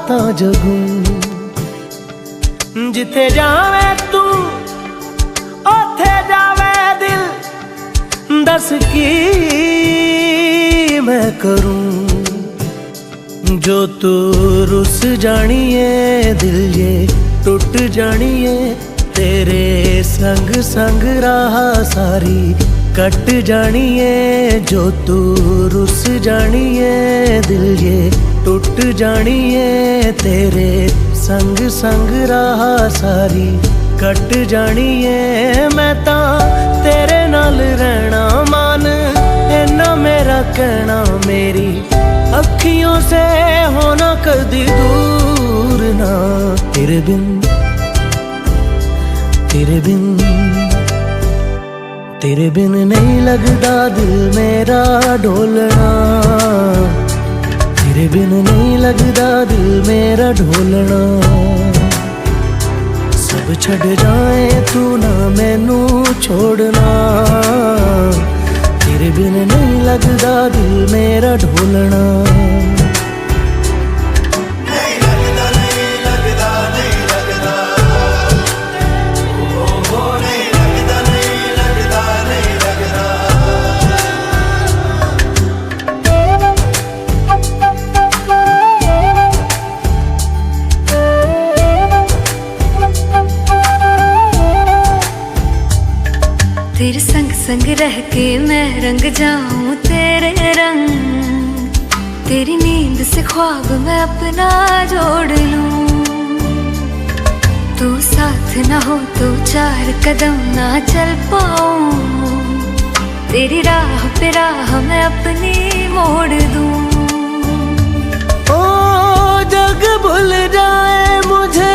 तां जगूं। जिथे जावे तू ओथे जावे दिल, दस की मैं करूं। जो तू रुस जानिए दिल ये टूट जानिए, तेरे संग संग राह सारी कट जानिए। जो तू रुस जानिए दिल ये टूट जानिए, तेरे संग संग राह सारी कट जानिए। मैं तां तेरे नाल रहना मान, इन्ना मेरा कहना, मेरी अखियों से होना कदी दूर ना। तेरे बिन तेरे बिन तेरे बिन नहीं लगदा दिल मेरा ढोलना। तेरे बिन नहीं लगदा दिल मेरा ढोलना। सब छड़ जाए तू ना मैनू छोड़ना। तेरे बिन नहीं लगदा दिल मेरा ढोलना। तेरे संग संग रह के मैं रंग जाऊं तेरे रंग। तेरी नींद से ख्वाब मैं अपना जोड़ लूं। तू साथ ना हो तो चार कदम ना चल पाऊं। तेरी राह पे राह मैं अपनी मोड़ दूं। ओ जग भूल जाए मुझे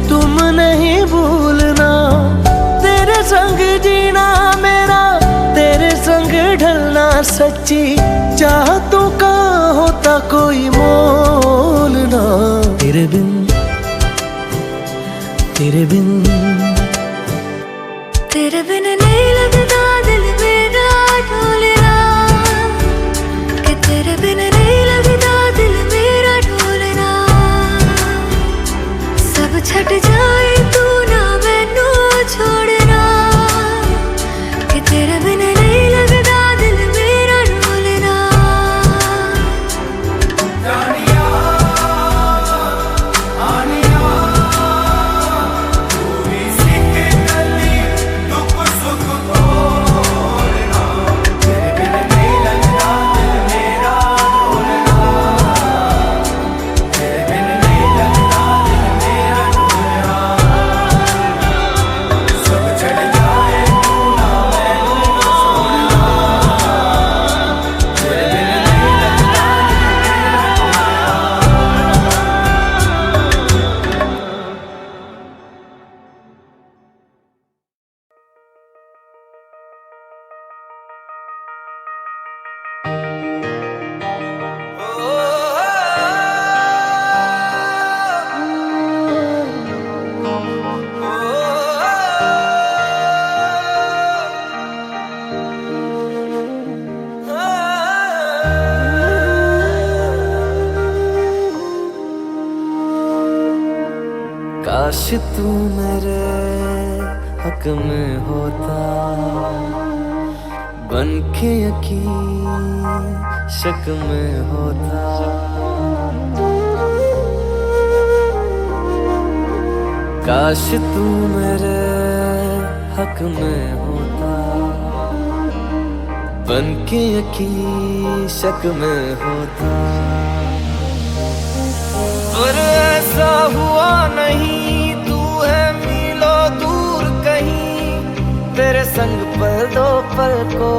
तुम नहीं भूलना। तेरे संग जीना मेरा, तेरे संग ढलना सच्ची चाहतों का होता कोई मोल ना। तेरे बिन तेरे बिन तेरे बिन नहीं लगदा दिल मेरा ढोलना। कि तेरे बिन नहीं लगदा दिल मेरा ढोलना। सब छट जाए तू ना मैनू छोड़ना। कि तेरे बिन नहीं लगदा दिल मेरा ढोलना। काश तू मेरे हक में होता, बन के यकीन शक में होता। काश तू मेरे हक में होता, बन के यकीन शक में होता। पर ऐसा हुआ नहीं, तू है मीलों दूर कहीं, तेरे संग पल दो पल को